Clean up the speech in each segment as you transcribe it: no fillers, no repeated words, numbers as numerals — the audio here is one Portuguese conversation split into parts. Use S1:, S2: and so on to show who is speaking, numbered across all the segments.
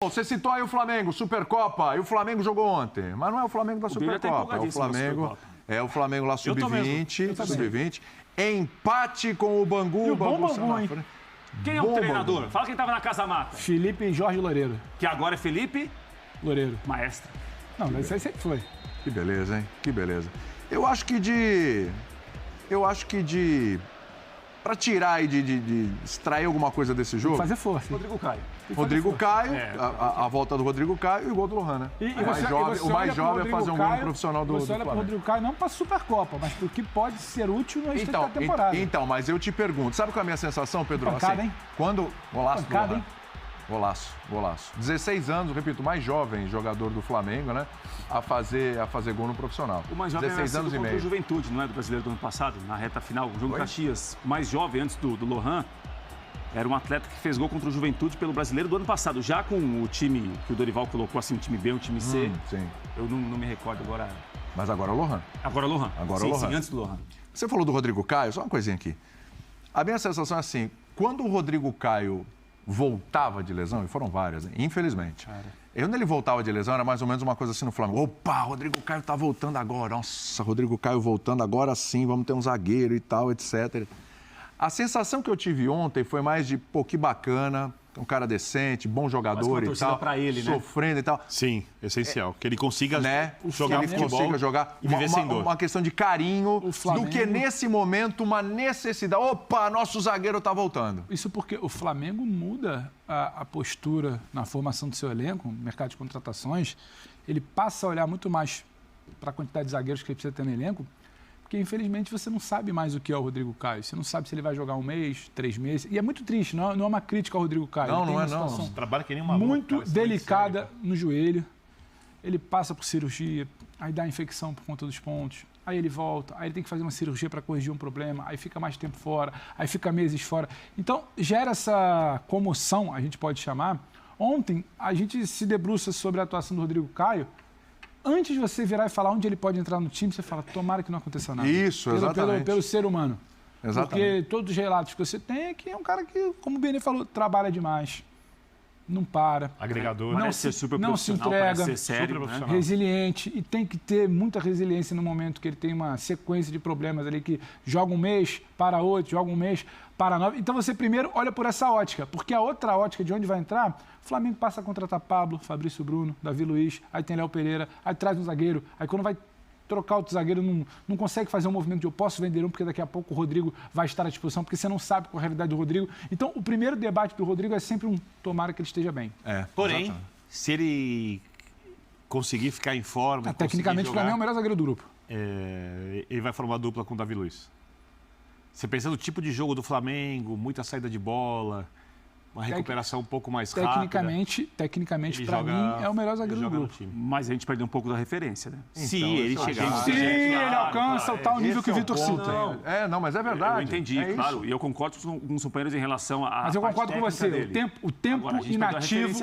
S1: Você citou aí o Flamengo, Supercopa, e o Flamengo jogou ontem, mas não é o Flamengo da Supercopa, é o Flamengo lá sub-20, empate com o Bangu.
S2: E o Bangu, hein?
S3: Quem é o treinador?
S1: Bangu.
S3: Fala quem estava na Casa Mata.
S2: Felipe e Jorge Loureiro.
S3: Que agora é Felipe
S2: Loureiro.
S3: Maestro.
S2: Não, mas isso aí sempre foi.
S1: Que beleza, hein? Que beleza. Eu acho que pra tirar e de extrair alguma coisa desse jogo...
S2: Fazer força.
S3: Rodrigo Caio.
S1: A volta do Rodrigo Caio e o gol do Lohan, né? O mais jovem é fazer um gol no profissional do
S2: Você olha para o Rodrigo Caio não para a Supercopa, mas para o que pode ser útil no restante da temporada.
S1: Então, mas eu te pergunto, sabe qual é a minha sensação, Pedro?
S2: Pancada, hein?
S1: Quando... Golaço do
S2: Pancada,
S1: Lohan.
S2: hein?
S1: Golaço. 16 anos, repito, o mais jovem jogador do Flamengo, né? A fazer gol no profissional.
S3: O mais jovem
S1: 16 anos e
S3: contra
S1: meio.
S3: o Juventude, não é? Do Brasileiro do ano passado, na reta final. O jogo Caxias, mais jovem antes do Lohan, era um atleta que fez gol contra o Juventude pelo Brasileiro do ano passado. Já com o time que o Dorival colocou, assim, um time B, um time C.
S1: Sim.
S3: Eu não me recordo agora.
S1: Mas agora é o Lohan.
S3: Agora é o Lohan.
S1: Sim,
S3: antes do Lohan.
S1: Você falou do Rodrigo Caio, só uma coisinha aqui. A minha sensação é assim, quando o Rodrigo Caio voltava de lesão, e foram várias, né? Infelizmente. Quando ele voltava de lesão, era mais ou menos uma coisa assim no Flamengo. Opa, Rodrigo Caio tá voltando agora. Nossa, Rodrigo Caio voltando agora sim, vamos ter um zagueiro e tal, etc. A sensação que eu tive ontem foi mais de, pô, que bacana, um cara decente, bom jogador e tal.
S3: Pra ele, né?
S1: Sofrendo e tal.
S4: Sim, essencial. Que ele consiga
S1: jogar futebol, e viver sem dor. Uma questão de carinho, do que nesse momento uma necessidade. Opa, nosso zagueiro tá voltando.
S2: Isso porque o Flamengo muda a postura na formação do seu elenco, no mercado de contratações. Ele passa a olhar muito mais para a quantidade de zagueiros que ele precisa ter no elenco, porque, infelizmente, você não sabe mais o que é o Rodrigo Caio. Você não sabe se ele vai jogar 1 mês, 3 meses. E é muito triste, não é uma crítica ao Rodrigo Caio.
S1: Não é não.
S4: Trabalha que nem uma
S2: muito delicada no joelho. Ele passa por cirurgia, aí dá infecção por conta dos pontos. Aí ele volta, aí ele tem que fazer uma cirurgia para corrigir um problema, aí fica mais tempo fora, aí fica meses fora. Então, gera essa comoção, a gente pode chamar. Ontem, a gente se debruça sobre a atuação do Rodrigo Caio. Antes de você virar e falar onde ele pode entrar no time, você fala, tomara que não aconteça nada.
S1: Isso, exatamente.
S2: Pelo ser humano.
S1: Exatamente.
S2: Porque todos os relatos que você tem é que é um cara que, como o Benê falou, trabalha demais. Não para.
S4: Agregador.
S2: Não se entrega.
S3: Ser sério, né?
S2: Resiliente. E tem que ter muita resiliência no momento que ele tem uma sequência de problemas ali que joga um mês, para outro, joga um mês, para 9. Então você primeiro olha por essa ótica. Porque a outra ótica de onde vai entrar, o Flamengo passa a contratar Pablo, Fabrício Bruno, Davi Luiz, aí tem Léo Pereira, aí traz um zagueiro, aí quando vai trocar outro zagueiro, não consegue fazer um movimento de eu posso vender um, porque daqui a pouco o Rodrigo vai estar à disposição, porque você não sabe qual é a realidade do Rodrigo. Então, o primeiro debate do Rodrigo é sempre um tomara que ele esteja bem.
S4: Porém, se ele conseguir ficar em forma...
S2: Tecnicamente, para mim, é o melhor zagueiro do grupo.
S4: Ele vai formar dupla com o Davi Luiz. Você pensa no tipo de jogo do Flamengo, muita saída de bola... Uma recuperação um pouco mais rápida.
S2: Tecnicamente para mim, é o melhor zagueiro do grupo.
S3: Mas a gente perdeu um pouco da referência, né?
S4: Então, se ele chegar...
S2: Se ele alcança o tal nível que o Vitor cita.
S1: Não, mas é verdade.
S3: Eu entendi, claro. E eu concordo com os companheiros em relação a...
S2: Mas eu concordo com você. O tempo
S3: agora,
S2: inativo...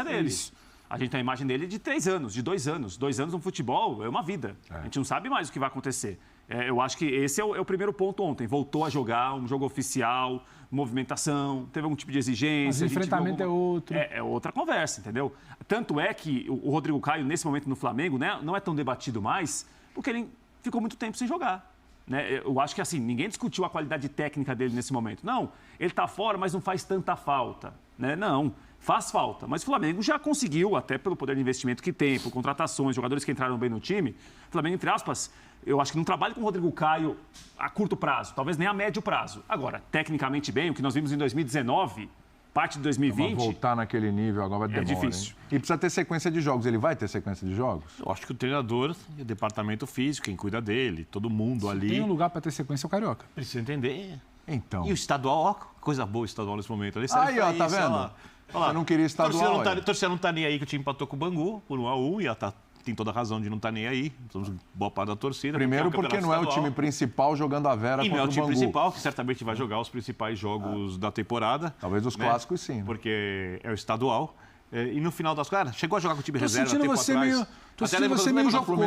S3: A gente tem a imagem dele de 3 anos, de 2 anos. 2 anos no futebol é uma vida. A gente não sabe mais o que vai acontecer. Eu acho que esse é o primeiro ponto ontem. Voltou a jogar um jogo oficial, movimentação, teve algum tipo de exigência.
S2: Mas o enfrentamento é outro.
S3: É outra conversa, entendeu? Tanto é que o Rodrigo Caio, nesse momento no Flamengo, né, não é tão debatido mais, porque ele ficou muito tempo sem jogar. Né? Eu acho que assim, ninguém discutiu a qualidade técnica dele nesse momento. Não, ele está fora, mas não faz tanta falta. Né? Não, faz falta. Mas o Flamengo já conseguiu, até pelo poder de investimento que tem, por contratações, jogadores que entraram bem no time. O Flamengo, entre aspas, eu acho que não trabalha com o Rodrigo Caio a curto prazo, talvez nem a médio prazo. Agora, tecnicamente bem, o que nós vimos em 2019, parte de 2020...
S1: voltar naquele nível agora vai demorar.
S3: É difícil.
S1: Hein? E precisa ter sequência de jogos. Ele vai ter sequência de jogos?
S4: Eu acho que o treinador e o departamento físico, quem cuida dele, todo mundo ali...
S2: Tem um lugar para ter sequência, é o Carioca.
S4: Precisa entender.
S1: Então.
S4: E o estadual, ó, coisa boa o estadual nesse momento.
S1: Aí, ó, tá vendo? Olha lá. Você não queria estadual.
S4: A torcida não tá nem aí que o time empatou com o Bangu por 1-1 e ela tem toda a razão de não estar nem aí. Somos boa parte da torcida.
S1: Primeiro porque não é o time principal jogando a Vera contra o Bangu.
S4: E não é o time principal, que certamente vai jogar os principais jogos da temporada.
S1: Talvez os clássicos, sim. Né?
S4: Porque é o estadual. E no final das contas, chegou a jogar com o time reserva
S2: tempo atrás. Tô sentindo você meio jocoso.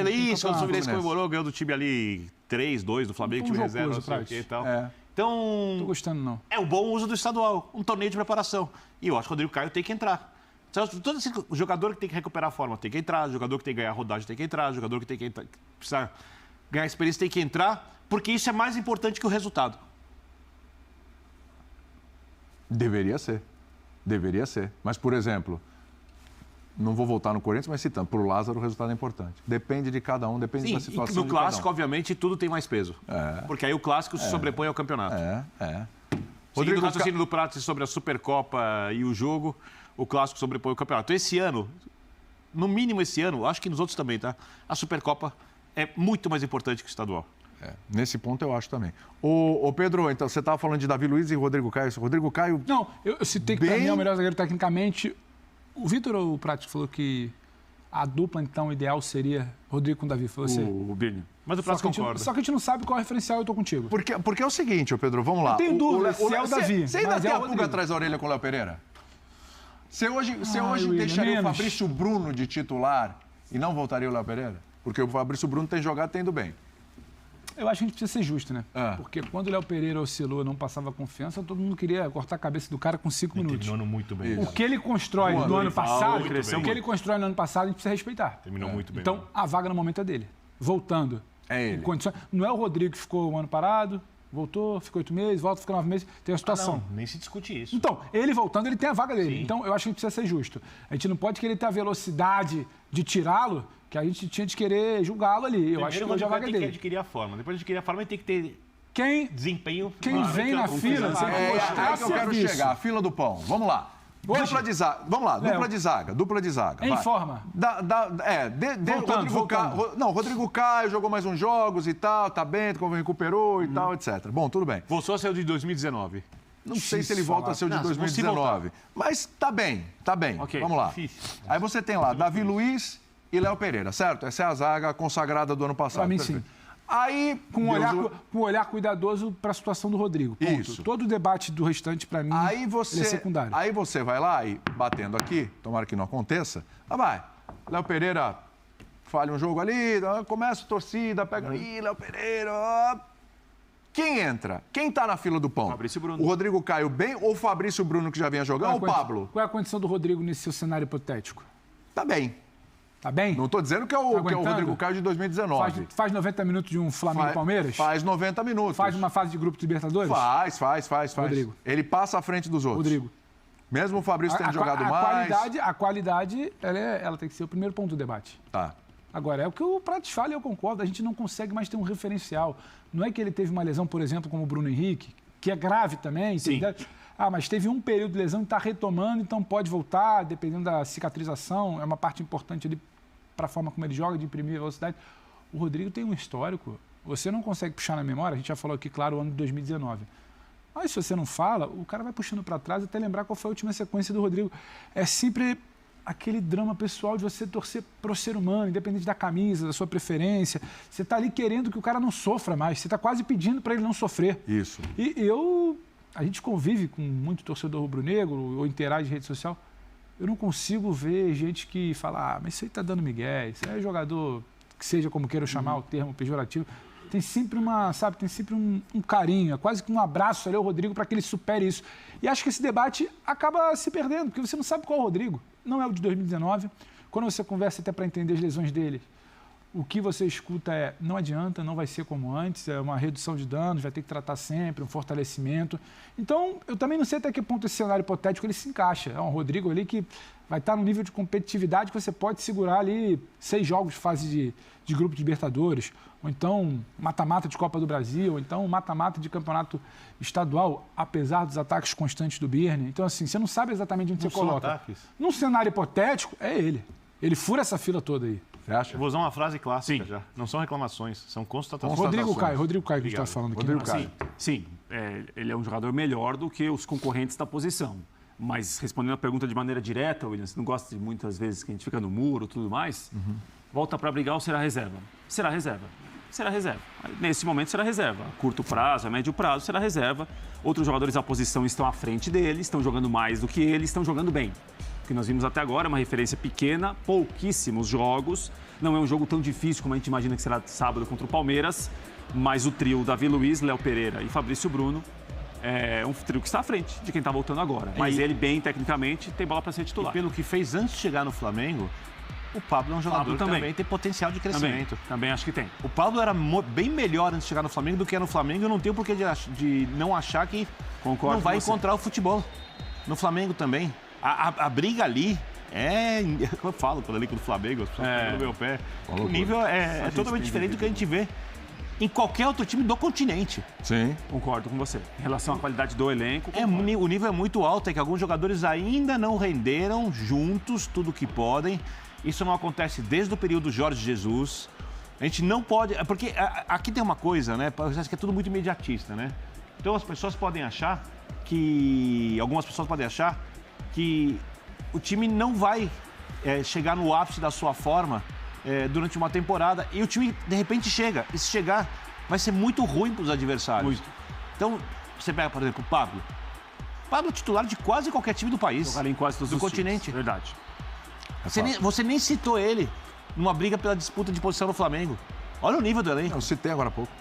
S4: Isso, quando o Fluminense comemorou, ganhou do time ali 3-2 do Flamengo, time reserva, não sei o que e tal. Então,
S2: não tô gostando, não.
S4: É o bom uso do estadual, um torneio de preparação. E eu acho que o Rodrigo Caio tem que entrar. Todo esse jogador que tem que recuperar a forma tem que entrar, jogador que tem que ganhar rodagem tem que entrar, jogador que tem que precisar ganhar experiência tem que entrar, porque isso é mais importante que o resultado.
S1: Deveria ser. Deveria ser. Mas, por exemplo, não vou voltar no Corinthians, mas citando, para o Lázaro o resultado é importante. Depende de cada um, depende da situação.
S4: E no clássico, obviamente, tudo tem mais peso. Porque aí o clássico se sobrepõe ao campeonato. Rodrigo, o raciocínio do Prato sobre a Supercopa e o jogo, o clássico sobrepõe o campeonato. Esse ano, no mínimo esse ano, acho que nos outros também, tá? A Supercopa é muito mais importante que o estadual.
S1: Nesse ponto eu acho também. Ô Pedro, então você estava falando de Davi Luiz e Rodrigo Caio. Rodrigo Caio...
S2: Não, eu citei que para mim é o melhor zagueiro tecnicamente. O Vitor ou o Prato falou que a dupla, então, ideal seria Rodrigo com Davi. Foi você?
S3: O Birne.
S4: Mas o Prato concorda.
S2: Só que a gente não sabe qual é o referencial, eu tô contigo.
S1: Porque é o seguinte, ô Pedro, vamos lá.
S2: Eu tenho dúvida se é o Davi.
S1: Você ainda
S2: mas
S1: tem
S2: é
S1: a
S2: o
S1: pulga
S2: Rodrigo.
S1: atrás da orelha com o Léo Pereira? Você hoje
S2: William,
S1: deixaria o
S2: menos.
S1: Fabrício Bruno de titular e não voltaria o Léo Pereira? Porque o Fabrício Bruno tem jogado e tem ido bem.
S2: Eu acho que a gente precisa ser justo, né?
S1: Ah.
S2: Porque quando o Léo Pereira oscilou, não passava confiança, todo mundo queria cortar a cabeça do cara com 5 minutos.
S4: Terminou muito bem.
S2: O que ele constrói no ano passado,
S4: cresceu muito.
S2: a gente precisa respeitar.
S4: Terminou muito bem.
S2: Então, a vaga no momento é dele. Voltando.
S1: É ele.
S2: Em condições... Não é o Rodrigo que ficou um ano parado, voltou, ficou 8 meses, volta, fica 9 meses, tem a situação.
S4: nem se discute isso.
S2: Então, ele voltando, ele tem a vaga dele.
S4: Sim.
S2: Então, eu acho que a gente precisa ser justo. A gente não pode querer ter a velocidade de tirá-lo, que a gente tinha de querer julgá-lo ali. Eu acho que hoje a vaga é
S4: tem que
S2: dele.
S4: adquirir a forma. Depois de adquirir a forma, ele tem que ter
S2: Quem
S4: desempenho.
S2: Quem vem na fila, você
S1: É
S2: mostrar
S1: aí que eu quero
S2: serviço.
S1: chegar, fila do pão. Vamos lá.
S2: Hoje-
S1: Dupla de zaga. Vamos lá,
S2: Léo.
S1: dupla de zaga.
S2: Em
S1: vai.
S2: forma.
S1: Voltando. Rodrigo Caio jogou mais uns jogos e tal, tá bem, recuperou e tal, etc. Bom, tudo bem.
S4: Voltou a ser o de 2019.
S1: Não sei se ele volta a ser o de
S4: Não, se
S1: 2019. Mas tá bem.
S3: Ok.
S1: Vamos lá.
S4: Difícil.
S1: Aí você tem lá Davi Luiz e Léo Pereira, certo? Essa é a zaga consagrada do ano passado.
S2: Pra mim,
S1: Perfeito.
S2: sim.
S1: Aí,
S2: Com um olhar cuidadoso para a situação do Rodrigo. Ponto.
S1: Isso.
S2: Todo o debate do restante, para mim,
S1: Aí
S2: ele é secundário.
S1: Aí você vai lá e, batendo aqui, tomara que não aconteça, vai. Léo Pereira falha um jogo ali, começa a torcida, pega ali, Léo Pereira. Ó. Quem entra? Quem tá na fila do pão?
S3: Fabrício Bruno.
S1: O Rodrigo Caio bem ou o Fabrício Bruno que já vinha jogando? Ou o Pablo?
S2: Qual é a condição do Rodrigo nesse seu cenário hipotético?
S1: Tá bem.
S2: Tá bem?
S1: Não tô dizendo que é o
S2: aguentando?
S1: Rodrigo Caio de 2019.
S2: Faz 90 minutos de um Flamengo e Palmeiras?
S1: Faz 90 minutos.
S2: Faz uma fase de grupo de Libertadores?
S1: Faz.
S2: Rodrigo.
S1: Ele passa à frente dos outros.
S2: Rodrigo.
S1: Mesmo o Fabrício tendo jogado mais.
S2: A qualidade ela tem que ser o primeiro ponto do debate.
S1: Tá.
S2: Agora, é o que o Prates fala e eu concordo, a gente não consegue mais ter um referencial. Não é que ele teve uma lesão, por exemplo, como o Bruno Henrique, que é grave também.
S3: Sim.
S2: Mas teve um período de lesão e está retomando, então pode voltar, dependendo da cicatrização, é uma parte importante ali para a forma como ele joga, de imprimir velocidade. O Rodrigo tem um histórico, você não consegue puxar na memória, a gente já falou aqui, claro, o ano de 2019. Mas se você não fala, o cara vai puxando para trás até lembrar qual foi a última sequência do Rodrigo. É sempre aquele drama pessoal de você torcer pro ser humano, independente da camisa, da sua preferência. Você está ali querendo que o cara não sofra mais, você está quase pedindo para ele não sofrer.
S1: Isso.
S2: E a gente convive com muito torcedor rubro-negro ou interage em rede social. Eu não consigo ver gente que fala, mas isso aí tá dando migué, isso aí é jogador, que seja como queira chamar o termo pejorativo. Tem sempre um carinho, é quase que um abraço ali ao Rodrigo para que ele supere isso. E acho que esse debate acaba se perdendo, porque você não sabe qual é o Rodrigo. Não é o de 2019. Quando você conversa até para entender as lesões dele, o que você escuta é, não adianta, não vai ser como antes, é uma redução de danos, vai ter que tratar sempre, um fortalecimento. Então, eu também não sei até que ponto esse cenário hipotético ele se encaixa. É um Rodrigo ali que vai estar num nível de competitividade que você pode segurar ali 6 jogos de fase de grupo de Libertadores, ou então mata-mata de Copa do Brasil, ou então mata-mata de campeonato estadual, apesar dos ataques constantes do Birne. Então, assim, você não sabe exatamente onde
S4: Não
S2: você
S4: são
S2: coloca.
S4: ataques.
S2: Num cenário hipotético, é ele. Ele fura essa fila toda aí.
S1: Você acha?
S4: Eu vou usar uma frase clássica
S3: Sim.
S4: já. Não são reclamações, são constatações.
S2: Rodrigo Caio que a gente está
S4: Obrigado.
S2: falando aqui.
S1: Rodrigo
S2: né?
S1: Caio.
S3: Sim, ele é um jogador melhor do que os concorrentes da posição. Mas respondendo a pergunta de maneira direta, William, você não gosta de muitas vezes que a gente fica no muro e tudo mais, volta para brigar ou será reserva? Será reserva. Será reserva. Nesse momento será reserva. A curto prazo, a médio prazo será reserva. Outros jogadores da posição estão à frente dele, estão jogando mais do que ele, estão jogando bem. O que nós vimos até agora é uma referência pequena, pouquíssimos jogos. Não é um jogo tão difícil como a gente imagina que será sábado contra o Palmeiras, mas o trio Davi Luiz, Léo Pereira e Fabrício Bruno um trio que está à frente de quem está voltando agora. Mas ele, bem tecnicamente, tem bola para ser titular.
S4: E pelo que fez antes de chegar no Flamengo, o Pablo é um jogador que também tem potencial de crescimento.
S3: Também acho que tem.
S4: O Pablo era bem melhor antes de chegar no Flamengo do que é no Flamengo. Eu não tenho porquê de não achar que não vai encontrar o futebol. No Flamengo também. A briga ali como eu falo quando eu ligo do Flamengo, as pessoas pegam no meu pé. O nível é totalmente diferente do que a gente vê em qualquer outro time do continente.
S1: Sim.
S3: Concordo com você. Em relação à qualidade do elenco...
S4: O nível é muito alto, é que alguns jogadores ainda não renderam juntos tudo que podem. Isso não acontece desde o período Jorge Jesus. A gente não pode... Porque aqui tem uma coisa, né? Parece que é tudo muito imediatista, né? Então as pessoas podem achar que... Algumas pessoas podem achar que o time não vai chegar no ápice da sua forma durante uma temporada. E o time, de repente, chega. E se chegar, vai ser muito ruim para os adversários.
S3: Muito.
S4: Então, você pega, por exemplo, o Pablo. Pablo é titular de quase qualquer time do país.
S3: Jogar em quase todos
S4: do
S3: os
S4: continente.
S3: Times. Verdade.
S4: Você nem citou ele numa briga pela disputa de posição no Flamengo. Olha o nível do elenco.
S1: Eu citei agora há pouco.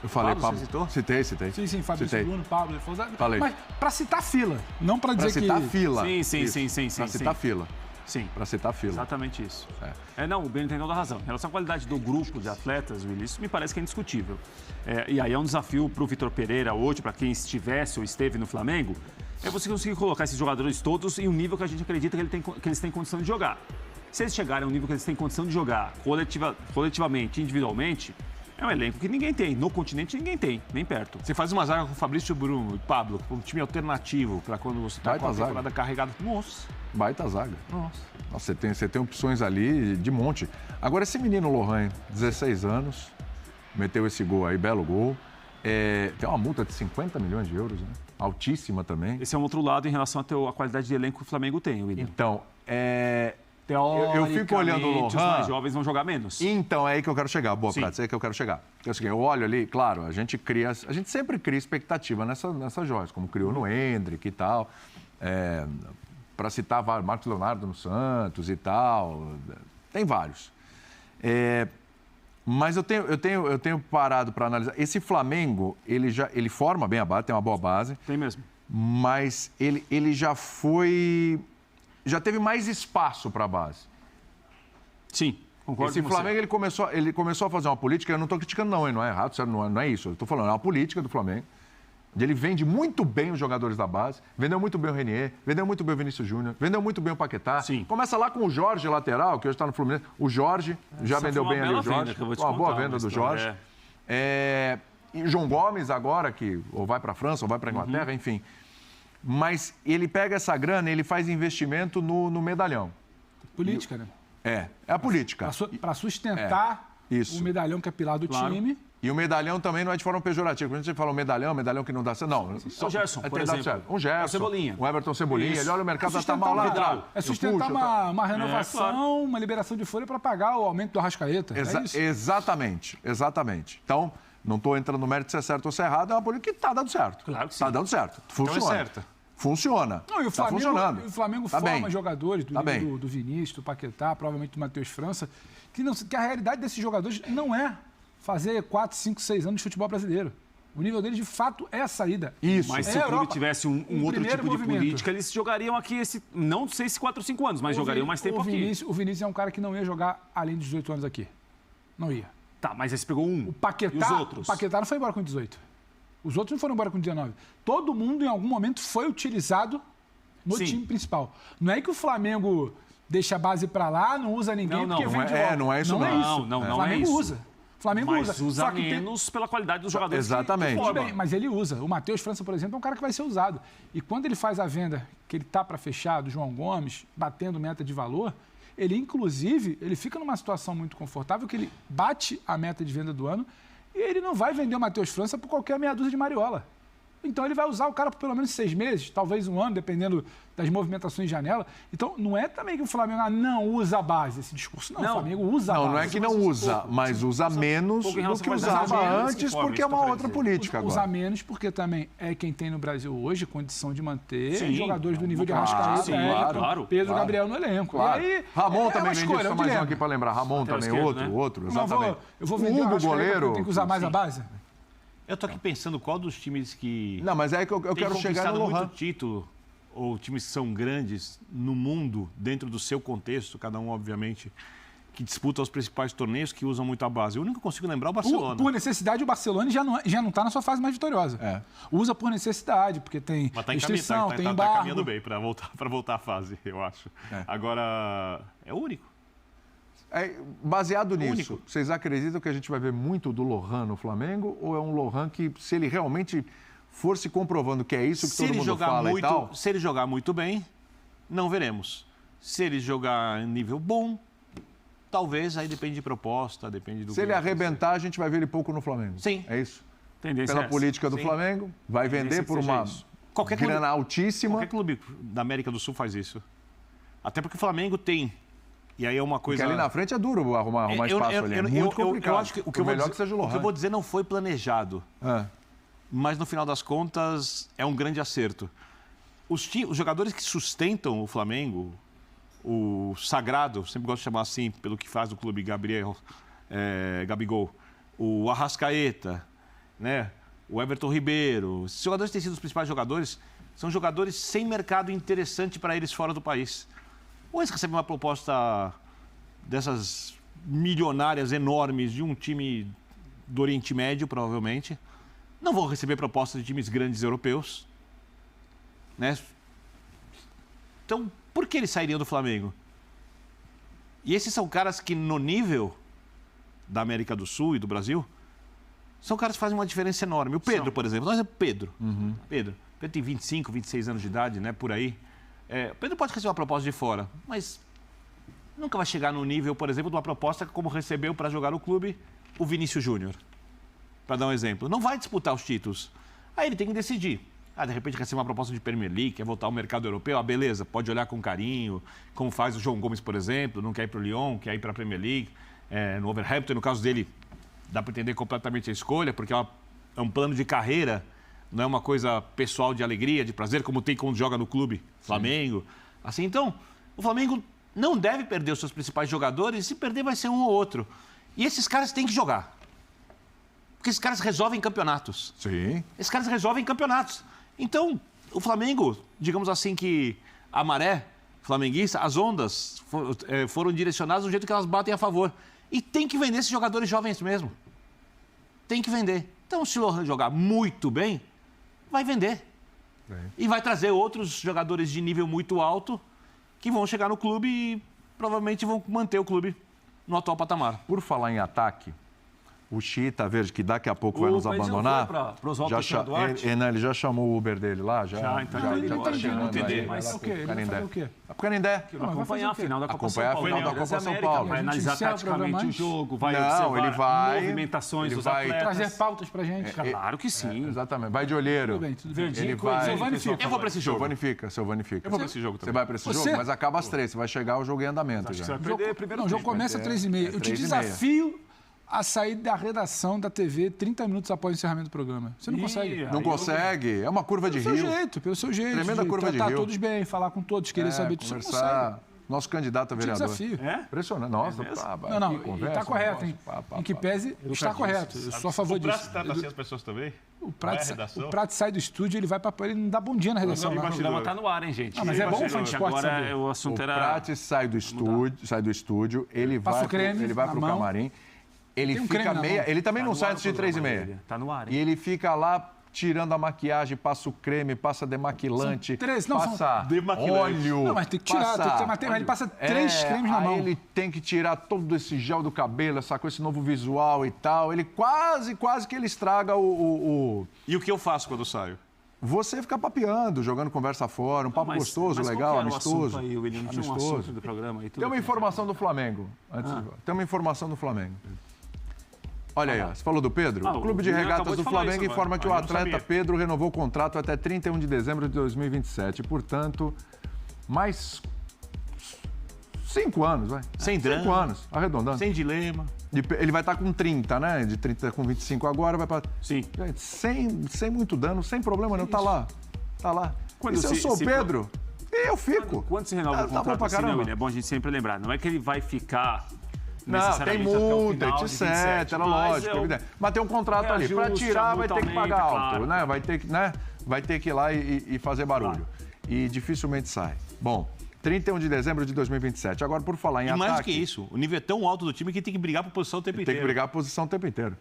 S1: Eu falei,
S4: Pablo, você citou?
S1: Citei.
S2: Sim, Fabrício Bruno, Pablo.
S1: Falei.
S2: Mas para citar fila, não para dizer que...
S1: Para citar fila.
S3: Sim.
S1: Para citar fila.
S3: Sim.
S1: Para citar fila.
S3: Exatamente isso. Não, o Bento tem toda a razão. Em relação à qualidade do grupo de atletas, Willis, isso me parece que é indiscutível. E aí é um desafio para o Vitor Pereira hoje, para quem estivesse ou esteve no Flamengo, é você conseguir colocar esses jogadores todos em um nível que a gente acredita que eles têm condição de jogar. Se eles chegarem a um nível que eles têm condição de jogar coletivamente, individualmente, é um elenco que ninguém tem. No continente, ninguém tem, nem perto.
S4: Você faz uma zaga com o Fabrício Bruno e Pablo, um time alternativo para quando você está com a temporada carregada. Nossa.
S1: Baita zaga.
S4: Nossa.
S1: Você tem opções ali de monte. Agora, esse menino Lohan, 16 anos, meteu esse gol aí, belo gol. Tem uma multa de 50 milhões de euros, né? Altíssima também.
S3: Esse é um outro lado em relação à qualidade de elenco que o Flamengo tem, William.
S1: Então, eu fico olhando o Lohan...
S3: os mais jovens vão jogar menos.
S1: Então, é aí que eu quero chegar. Boa, Prats, é aí que eu quero chegar. Eu olho ali, claro, a gente sempre cria expectativa nessas joias, como criou no Endrick e tal. Para citar vários, Marcos Leonardo no Santos e tal. Tem vários. Mas eu tenho parado para analisar. Esse Flamengo, ele forma bem a base, tem uma boa base.
S3: Tem mesmo.
S1: Mas ele já teve mais espaço para a base.
S3: Sim, concordo
S1: Esse
S3: com
S1: Flamengo,
S3: você.
S1: ele começou a fazer uma política, eu não estou criticando não, não é errado, não é isso. Eu estou falando, é uma política do Flamengo, onde ele vende muito bem os jogadores da base, vendeu muito bem o Renier, vendeu muito bem o Vinícius Júnior, vendeu muito bem o Paquetá.
S3: Sim.
S1: Começa lá com o Jorge, lateral, que hoje está no Fluminense. O Jorge, já vendeu bem ali o Jorge. Uma boa venda do Jorge. E João Gomes agora, que ou vai para a França ou vai para a Inglaterra, enfim. Mas ele pega essa grana e ele faz investimento no medalhão.
S2: Política, né?
S1: É a política.
S2: Para sustentar o medalhão que é pilar do time.
S1: E o medalhão também não é de forma pejorativa. Quando a gente fala medalhão que não dá certo. Não,
S3: o Gerson, por exemplo.
S1: Certo. Um Gerson,
S3: Cebolinha.
S1: Um Everton Cebolinha. Ele olha o mercado, está mal lá.
S2: É sustentar uma renovação, uma liberação de folha para pagar o aumento do Arrascaeta. Isso?
S1: Exatamente. Então, não estou entrando no mérito se é certo ou se é errado. É uma política que está dando certo.
S3: Claro que sim.
S1: Está dando certo. Funciona.
S4: Então é certa.
S1: Funciona.
S2: Não, e o Flamengo,
S1: funcionando.
S2: O Flamengo forma jogadores do nível do Vinícius, do Paquetá, provavelmente do Matheus França, que a realidade desses jogadores não é fazer 4, 5, 6 anos de futebol brasileiro. O nível deles, de fato, é a saída.
S1: Isso.
S3: Mas se o clube tivesse um outro tipo de política, eles jogariam aqui não sei se 4 ou 5 anos, mas jogariam mais tempo aqui.
S2: O Vinícius é um cara que não ia jogar além dos 18 anos aqui. Não ia.
S3: Tá, mas aí você pegou um.
S2: O Paquetá,
S3: e os outros?
S2: O Paquetá não foi embora com 18. Os outros não foram embora com 19. Todo mundo, em algum momento, foi utilizado no time principal. Não é que o Flamengo deixa a base para lá, não usa ninguém porque vem de volta.
S1: Não é isso,
S2: não. O Flamengo usa. O Flamengo
S3: mas usa menos pela qualidade dos jogadores.
S1: Exatamente.
S2: Tudo bem, mas ele usa. O Matheus França, por exemplo, é um cara que vai ser usado. E quando ele faz a venda, que ele tá para fechar, do João Gomes, batendo meta de valor, ele, inclusive, ele fica numa situação muito confortável, que ele bate a meta de venda do ano e ele não vai vender o Matheus França por qualquer meia dúzia de mariola. Então ele vai usar o cara por pelo menos 6 meses, talvez um ano, dependendo das movimentações de janela. Então não é também que o Flamengo não usa a base, esse discurso. Não, o Flamengo usa a base.
S1: Não é que não usa, mas usa menos do que usava antes, porque é uma outra política agora.
S2: Usa menos porque também é quem tem no Brasil hoje condição de manter jogadores do nível de Arrascaeta, Pedro Gabriel no elenco.
S1: Claro.
S2: E aí,
S1: Ramon também vem disso, mais um aqui para lembrar. Ramon também, outro, exatamente.
S2: Eu vou vender o Hugo goleiro. Tem que usar mais a base?
S4: Eu tô aqui pensando qual dos times que...
S1: Não, mas é que eu quero chegar no Lohan.
S4: muito título, ou times que são grandes no mundo, dentro do seu contexto, cada um, obviamente, que disputa os principais torneios, que usam muito a base. O único que eu consigo lembrar é o Barcelona.
S2: Por necessidade, o Barcelona já não está na sua fase mais vitoriosa. Usa por necessidade, porque tem restrição, tem embargo.
S4: Tá caminhando bem para voltar à fase, eu acho. Agora, é o único.
S1: Baseado nisso, vocês acreditam que a gente vai ver muito do Lohan no Flamengo? Ou é um Lohan que, se ele realmente for se comprovando que é isso que todo mundo fala e tal...
S4: Se ele jogar muito bem, não veremos. Se ele jogar em nível bom, talvez, aí depende de proposta, depende do...
S1: Se ele arrebentar, a gente vai ver ele pouco no Flamengo.
S4: Sim.
S1: É isso?
S3: Tendência
S1: Pela política do Flamengo, vai vender por uma grana altíssima.
S4: Qualquer clube da América do Sul faz isso. Até porque o Flamengo tem... E aí é uma coisa...
S1: Porque ali na frente é duro arrumar espaço ali. É muito complicado.
S4: Eu acho que o que eu vou dizer não foi planejado. Mas, no final das contas, é um grande acerto. Os jogadores que sustentam o Flamengo, o Sagrado, sempre gosto de chamar assim, pelo que faz do clube, Gabigol, o Arrascaeta, né? O Everton Ribeiro. Esses jogadores têm sido os principais jogadores. São jogadores sem mercado interessante para eles fora do país. Ou eles recebem uma proposta dessas milionárias enormes de um time do Oriente Médio, provavelmente. Não vão receber propostas de times grandes europeus. Né? Então, por que eles sairiam do Flamengo? E esses são caras que, no nível da América do Sul e do Brasil, são caras que fazem uma diferença enorme. O Pedro, por exemplo. Nós é Pedro. Pedro tem 25, 26 anos de idade, né? Por aí. O Pedro pode receber uma proposta de fora, mas nunca vai chegar no nível, por exemplo, de uma proposta como recebeu para jogar no clube o Vinícius Júnior. Para dar um exemplo. Não vai disputar os títulos. Aí ele tem que decidir. De repente receber uma proposta de Premier League, quer voltar ao mercado europeu, beleza, pode olhar com carinho, como faz o João Gomes, por exemplo, não quer ir para o Lyon, quer ir para a Premier League, no Wolverhampton, no caso dele, dá para entender completamente a escolha, porque é um plano de carreira, não é uma coisa pessoal de alegria, de prazer, como tem quando joga no clube Flamengo. Assim, então, o Flamengo não deve perder os seus principais jogadores, se perder vai ser um ou outro. E esses caras têm que jogar. Porque esses caras resolvem campeonatos.
S1: Sim.
S4: Esses caras resolvem campeonatos. Então, o Flamengo, digamos assim que a maré flamenguista, as ondas foram direcionadas do jeito que elas batem a favor. E tem que vender esses jogadores jovens mesmo. Tem que vender. Então, se o Lohan jogar muito bem, vai vender. E vai trazer outros jogadores de nível muito alto que vão chegar no clube e provavelmente vão manter o clube no atual patamar.
S1: Por falar em ataque, o Chita Verde, que daqui a pouco vai nos abandonar, ele já chamou o Uber dele lá? Já
S3: então ele
S1: tá chegando aí.
S2: Mas o quê? Ele vai fazer o quê?
S1: Para o Canindé.
S3: Acompanhar a final da Copa São
S1: Acompanhar
S3: Paulo.
S1: a final da Copa São Paulo.
S3: Vai analisar taticamente o jogo, vai
S1: ele vai
S3: movimentações dos atletas.
S2: Trazer pautas pra gente.
S3: Claro que sim.
S1: Exatamente. Vai de olheiro.
S2: Tudo bem, tudo bem.
S1: Ele vai...
S4: Eu vou para esse jogo.
S1: Seu Vanifica.
S4: Eu vou para esse jogo
S1: Você
S4: também.
S1: vai para esse jogo? Mas acaba às 3. Você vai chegar o jogo em andamento já.
S3: Você vai perder primeiro.
S2: Não, o jogo começa às 3h30. Eu te desafio a sair da redação da TV 30 minutos após o encerramento do programa. Você não consegue.
S1: Não consegue. É uma curva de rio.
S2: Pelo seu jeito.
S1: Tremenda curva de rio.
S2: Tratar todos bem, falar com todos, querer saber disso. Você não consegue.
S1: Nosso candidato a vereador.
S2: Desafio.
S1: Impressionante. Nossa,
S2: está correto, hein? Em que pese, está correto. Eu sou a favor disso.
S4: O Prato trata assim as pessoas também?
S2: O Prato sai do estúdio, ele vai para ele não dá bom dia na redação.
S3: O programa está no ar, hein, gente?
S2: Mas é bom o fã de esporte
S3: agora o assunto era...
S1: O Prato sai do estúdio, ele vai para o camarim. Ele fica meia... Ele também não sai antes de 3h30.
S3: Tá no ar, hein?
S1: E ele fica lá tirando a maquiagem, passa o creme, passa demaquilante, passa óleo.
S2: Não, mas tem que tirar, ele passa 3 cremes na mão.
S1: Aí ele tem que tirar todo esse gel do cabelo, com esse novo visual e tal. Ele quase que ele estraga o...
S4: E o que eu faço quando eu saio?
S1: Você fica papeando, jogando conversa fora, um papo gostoso, legal, amistoso.
S3: Aí, William? Não tinha um assunto do programa aí,
S1: Tem uma informação do Flamengo. Tem uma informação do Flamengo. Olha aí, você falou do Pedro? O Clube de Regatas do Flamengo informa que o atleta Pedro renovou o contrato até 31 de dezembro de 2027. Portanto, mais 5 anos, vai.
S4: Sem drama.
S1: 5 anos, arredondando.
S4: Sem dilema.
S1: Ele vai estar com 30, né? De 30 com 25 agora, vai para...
S3: Sim.
S1: Sem muito dano, sem problema nenhum. Tá lá. E se eu sou o Pedro, eu fico.
S3: Quando se renova o contrato assim, né, William? É bom a gente sempre lembrar. Não é que ele vai ficar
S1: Não, tem multa, etc. Era lógico, evidente. Mas tem um contrato ali. Para tirar, vai ter que pagar alto, claro. Né? Vai ter que ir lá e fazer barulho. Claro. E dificilmente sai. Bom, 31 de dezembro de 2027. Agora, por falar em ataque...
S4: mais do que isso, o nível é tão alto do time que tem que brigar por posição o tempo inteiro.
S1: Tem que brigar por posição o tempo inteiro.